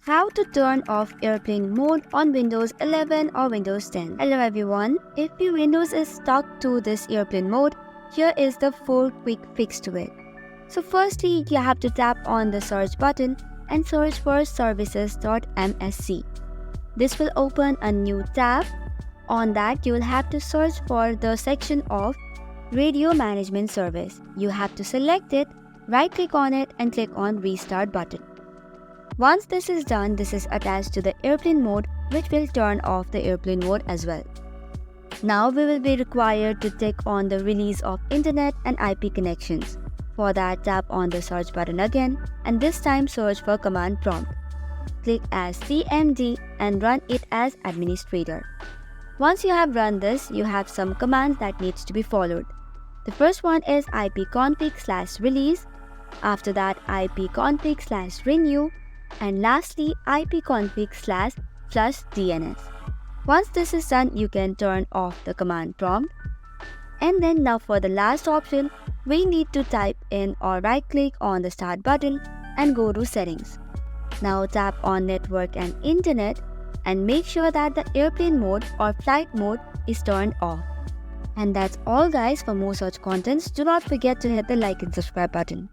How to turn off airplane mode on Windows 11 or Windows 10. Hello everyone, if your Windows is stuck to this airplane mode, here is the 4 quick fix to it. So firstly, you have to tap on the search button and search for services.msc. This will open a new tab. On that, you will have to search for the section of Radio Management Service. You have to select it, right click on it and click on Restart button. Once this is done, this is attached to the airplane mode, which will turn off the airplane mode as well. Now we will be required to tick on the release of internet and IP connections. For that, tap on the search button again and this time search for command prompt. Click as CMD and run it as administrator. Once you have run this, you have some commands that needs to be followed. The first one is ipconfig/release, after that ipconfig/renew, and lastly ipconfig/flush DNS. Once this is done, you can turn off the command prompt. And then now for the last option, we need to type in or right click on the start button and go to settings. Now tap on network and internet and make sure that the airplane mode or flight mode is turned off. And that's all guys. For more such contents, do not forget to hit the like and subscribe button.